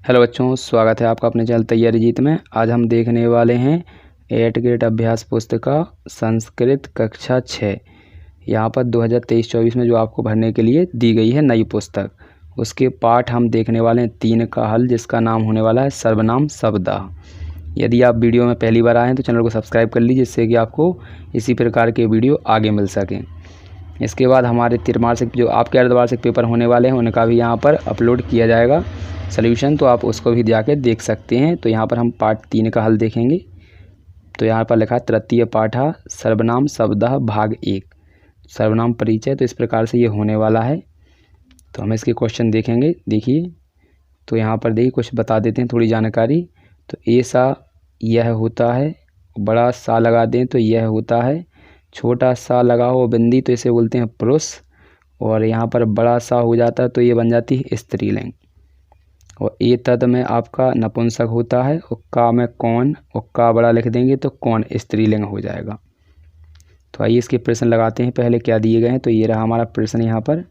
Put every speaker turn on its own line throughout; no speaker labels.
Hello बच्चों, स्वागत है आपका अपने चैनल तैयारी जीत में। आज हम देखने वाले हैं 8th ग्रेड अभ्यास पुस्तिका संस्कृत कक्षा 6। यहाँ पर 2023-24 में जो आपको भरने के लिए दी गई है नई पुस्तक, उसके पाठ हम देखने वाले हैं 3 का हल, जिसका नाम होने वाला है सर्वनाम शब्दाह। यदि आप वीडियो में पहली बार आए हैं तो चैनल को सब्सक्राइब कर लीजिए, जिससे कि आपको इसी प्रकार के वीडियो आगे मिल सकें। इसके बाद हमारे त्रिमासिक जो आपके अर्धवार्षिक पेपर होने वाले हैं उनका भी यहाँ पर अपलोड किया जाएगा सॉल्यूशन, तो आप उसको भी जाके देख सकते हैं। तो यहाँ पर हम पाठ 3 का हल देखेंगे। तो यहाँ पर लिखा तृतीय पाठा सर्वनाम शब्दः भाग 1 सर्वनाम परिचय। तो इस प्रकार से ये होने वाला है। तो हम इसके क्वेश्चन देखेंगे। देखिए, तो यहाँ पर देखिए कुछ बता देते हैं थोड़ी जानकारी। तो ऐसा यह होता है, बड़ा सा लगा दें तो यह होता है, छोटा सा लगा हो बिंदी तो इसे बोलते हैं पुरुष, और यहाँ पर बड़ा सा हो जाता है तो ये बन जाती है स्त्रीलिंग। और ए तद में आपका नपुंसक होता है, उक्का में कौन, उक्का बड़ा लिख देंगे तो कौन स्त्रीलिंग हो जाएगा। तो आइए इसके प्रश्न लगाते हैं। पहले क्या दिए गए हैं, तो ये रहा हमारा प्रश्न यहाँ पर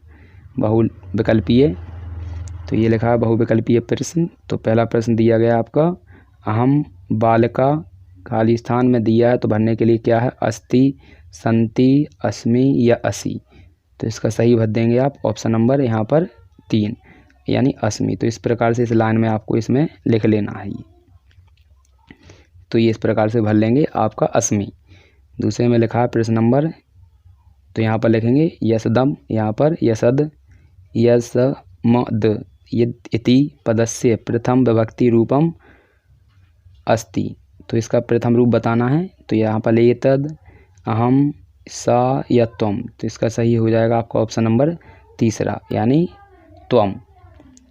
बहुविकल्पीय। तो ये लिखा है बहुविकल्पीय प्रश्न। तो पहला प्रश्न दिया गया आपका अहम बालिका, खाली स्थान में दिया है तो भरने के लिए क्या है, अस्ति, संति, अस्मि या असि। तो इसका सही भर देंगे आप ऑप्शन नंबर यहाँ पर 3 यानी अस्मि। तो इस प्रकार से इस लाइन में आपको इसमें लिख लेना है ये। तो ये इस प्रकार से भर लेंगे आपका अस्मि। दूसरे में लिखा है प्रश्न नंबर, तो यहाँ पर लिखेंगे यशदम, यहाँ पर यशद, यशमद इति पदस्य प्रथम विभक्ति रूपम अस्ति। तो इसका प्रथम रूप बताना है। तो यहाँ पर एतद, अहम, सा या त्वम। तो इसका सही हो जाएगा आपका ऑप्शन नंबर 3 यानी त्वम।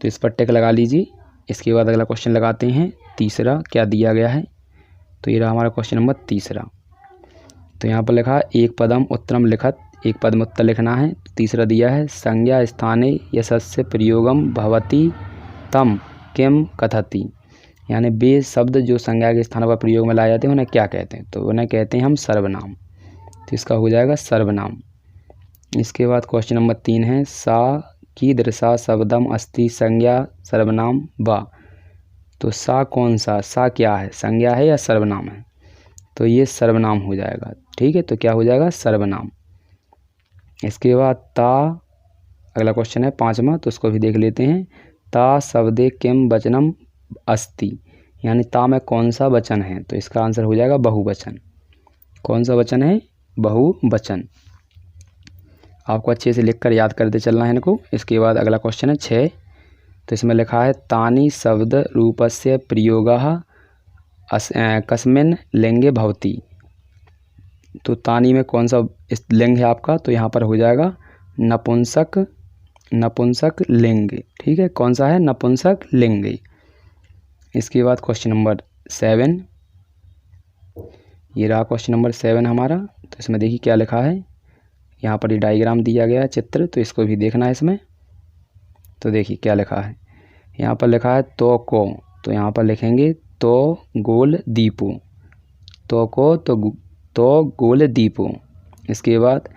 तो इस पर टिक लगा लीजिए। इसके बाद अगला क्वेश्चन लगाते हैं। तीसरा क्या दिया गया है, तो ये रहा हमारा क्वेश्चन नंबर 3। तो यहाँ पर लिखा है एक पदम उत्तरम लिखत, एक पद में उत्तर लिखना है। तो तीसरा दिया है संज्ञा स्थाने यशस्य प्रयोगम भवति तम किम कथति, यानी वे शब्द जो संज्ञा के स्थान पर प्रयोग में लाए जाते हैं उन्हें क्या कहते हैं, तो उन्हें कहते हैं हम सर्वनाम। तो इसका हो जाएगा सर्वनाम। इसके बाद क्वेश्चन नंबर 3 है सा कीदृशा शब्दम अस्ति संज्ञा सर्वनाम वा। तो सा कौन सा, सा क्या है, संज्ञा है या सर्वनाम है, तो ये सर्वनाम हो जाएगा। ठीक है, तो क्या हो जाएगा सर्वनाम। इसके बाद ता, अगला क्वेश्चन है 5वां, तो उसको भी देख लेते हैं। ता शब्दे किम वचनम अस्ति, यानी ता में कौन सा वचन है, तो इसका आंसर हो जाएगा बहुवचन। कौन सा वचन है, बहुवचन। आपको अच्छे से लिखकर याद करते चलना है इनको। इसके बाद अगला क्वेश्चन है 6। तो इसमें लिखा है तानी शब्द रूपस्य प्रयोगः कस्मिन् लिंगे भवति। तो तानी में कौन सा लिंग है आपका, तो यहाँ पर हो जाएगा नपुंसक, नपुंसक लिंग। ठीक है, कौन सा है, नपुंसक लिंग। इसके बाद क्वेश्चन नंबर 7, ये रहा क्वेश्चन नंबर 7 हमारा। तो इसमें देखिए क्या लिखा है, यहाँ पर ये डायग्राम दिया गया है चित्र, तो इसको भी देखना है इसमें। तो देखिए क्या लिखा है, यहाँ पर लिखा है तो को, तो यहाँ पर लिखेंगे तो गोल दीपो, तो को तो गोल दीपो। इसके बाद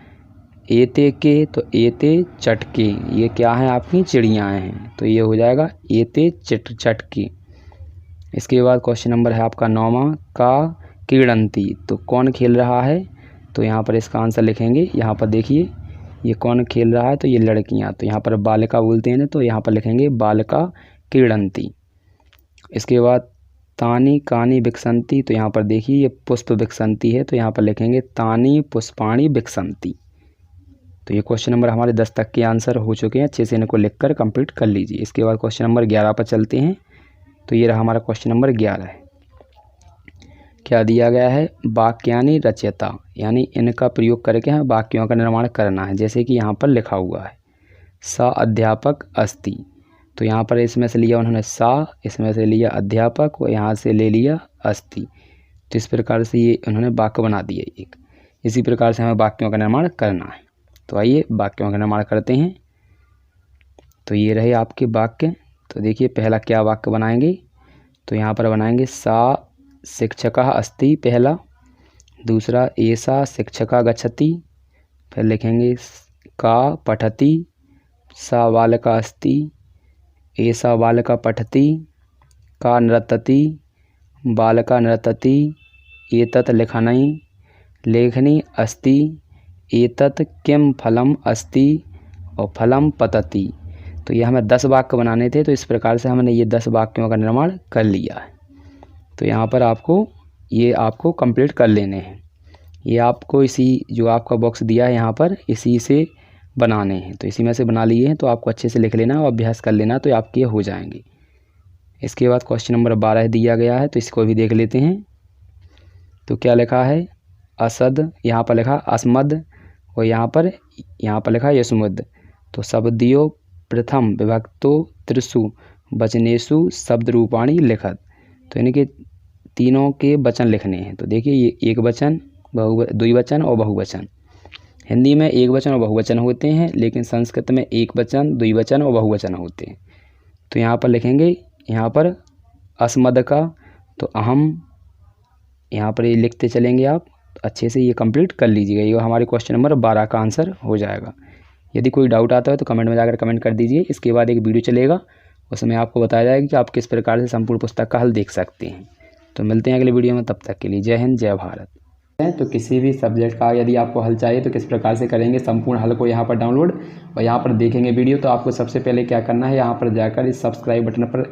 एते के, तो एते चटके, ये क्या है आपकी चिड़ियाँ हैं, तो ये हो जाएगा एते चटके। इसके बाद क्वेश्चन नंबर है आपका 9वां का क्रीडंती, तो कौन खेल रहा है, तो यहाँ पर इसका आंसर लिखेंगे। यहाँ पर देखिए ये कौन खेल रहा है, तो ये लड़कियाँ, तो यहाँ पर बालिका बोलते हैं, तो यहाँ पर लिखेंगे बालिका क्रीडंती। इसके बाद तानी कानी विकसंती, तो यहाँ पर देखिए ये पुष्प विकसंती है, तो यहाँ पर लिखेंगे तानी पुष्पाणी विकसंती। तो ये क्वेश्चन नंबर हमारे 10 तक के आंसर हो चुके हैं। अच्छे से इनको लिखकर कंप्लीट कर लीजिए। इसके बाद क्वेश्चन नंबर 11 पर चलते हैं। तो ये रहा हमारा क्वेश्चन नंबर 11 है। क्या दिया गया है, वाक्यानि रचयता, यानी इनका प्रयोग करके हमें वाक्यों का निर्माण करना है। जैसे कि यहाँ पर लिखा हुआ है सा अध्यापक अस्ति, तो यहाँ पर इसमें से लिया उन्होंने सा, इसमें से लिया अध्यापक और यहाँ से ले लिया अस्ति। तो इस प्रकार से ये उन्होंने वाक्य बना दिए एक। इसी प्रकार से हमें वाक्यों का निर्माण करना है। तो आइए वाक्यों का निर्माण करते हैं। तो ये रहे आपके वाक्य। तो देखिए पहला क्या वाक्य बनाएंगे, तो यहाँ पर बनाएंगे सा शिक्षकः अस्ति पहला। दूसरा एषा शिक्षका गच्छति, फिर लिखेंगे का पठति, सा बालिका अस्ति, एषा बालिका पठति, का नृत्यति बालका नृत्यति एतत् लेखनी लेखनी अस्ति एतत् किं फलम अस्ति और फलम पतति। तो ये हमें 10 वाक्य बनाने थे, तो इस प्रकार से हमने ये 10 वाक्यों का निर्माण कर लिया है। तो यहाँ पर आपको कंप्लीट कर लेने हैं। ये आपको इसी जो आपका बॉक्स दिया है यहाँ पर इसी से बनाने हैं, तो इसी में से बना लिए हैं। तो आपको अच्छे से लिख लेना और अभ्यास कर लेना, तो आपके हो जाएंगे। इसके बाद क्वेश्चन नंबर 12 दिया गया है, तो इसको भी देख लेते हैं। तो क्या लिखा है, असद, यहाँ पर लिखा अस्मद और यहाँ पर लिखा यशमुद। तो शब्दियों प्रथम विभक्तो त्रिषु वचनेषु शब्द रूपाणी लिखत। तो इनके तीनों के वचन लिखने हैं। तो देखिए ये एक वचन, द्विवचन और बहुवचन। हिंदी में एक वचन और बहुवचन होते हैं, लेकिन संस्कृत में एक वचन, द्विवचन और बहुवचन होते हैं। तो यहाँ पर लिखेंगे, यहाँ पर अस्मद का तो अहम, यहाँ पर ये लिखते चलेंगे आप। अच्छे से ये कंप्लीट कर लीजिएगा। ये हमारे क्वेश्चन नंबर 12 का आंसर हो जाएगा। यदि कोई डाउट आता है तो कमेंट में जाकर कमेंट कर दीजिए। इसके बाद एक वीडियो चलेगा, उसमें आपको बताया जाएगा कि आप किस प्रकार से संपूर्ण पुस्तक का हल देख सकते हैं। तो मिलते हैं अगले वीडियो में, तब तक के लिए जय हिंद जय भारत। तो किसी भी सब्जेक्ट का यदि आपको हल चाहिए तो किस प्रकार से करेंगे संपूर्ण हल को यहाँ पर डाउनलोड और यहाँ पर देखेंगे वीडियो। तो आपको सबसे पहले क्या करना है, यहाँ पर जाकर इस सब्सक्राइब बटन पर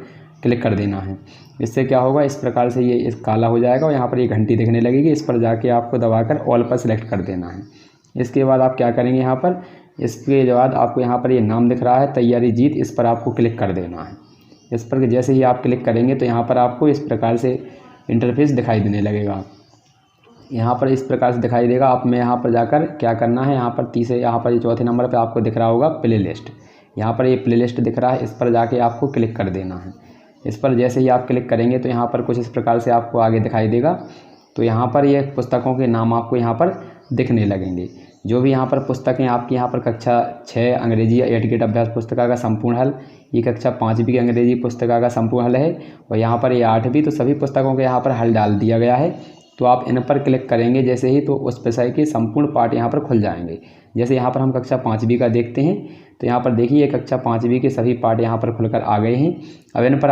क्लिक कर देना है। इससे क्या होगा, इस प्रकार से ये काला हो जाएगा और यहाँ पर ये घंटी दिखने लगेगी। इस पर जाके आपको दबाकर ऑल पर सेलेक्ट कर देना है। इसके बाद आप क्या करेंगे, यहाँ पर इसके बाद आपको यहाँ पर ये नाम दिख रहा है तैयारी जीत, इस पर आपको क्लिक कर देना है। इस पर जैसे ही आप क्लिक करेंगे तो यहाँ पर आपको इस प्रकार से इंटरफेस दिखाई देने लगेगा। यहाँ पर इस प्रकार से दिखाई देगा। आप में यहाँ पर जाकर क्या करना है, यहाँ पर यहाँ पर चौथे नंबर पर आपको दिख रहा होगा प्ले लिस्ट। यहाँ पर ये प्ले लिस्ट दिख रहा है, इस पर जाके आपको क्लिक कर देना है। इस पर जैसे ही आप क्लिक करेंगे तो यहाँ पर कुछ इस प्रकार से आपको आगे दिखाई देगा। तो यहाँ पर ये पुस्तकों के नाम आपको यहाँ पर दिखने लगेंगे। जो भी यहाँ पर पुस्तकें आपकी यहाँ पर कक्षा 6 अंग्रेजी 8 गेट अभ्यास पुस्तिका का संपूर्ण हल, ये कक्षा 5वीं की अंग्रेजी पुस्तिका का संपूर्ण हल है और यहाँ पर ये 8वीं, तो सभी पुस्तकों के यहाँ पर हल डाल दिया गया है। तो आप इन पर क्लिक करेंगे जैसे ही, तो उस विषय के संपूर्ण पाठ यहाँ पर खुल जाएंगे। जैसे यहाँ पर हम कक्षा 5वीं का देखते हैं, तो यहाँ पर देखिए कक्षा 5वीं के सभी पाठ यहाँ पर खुलकर आ गए हैं। अब इन पर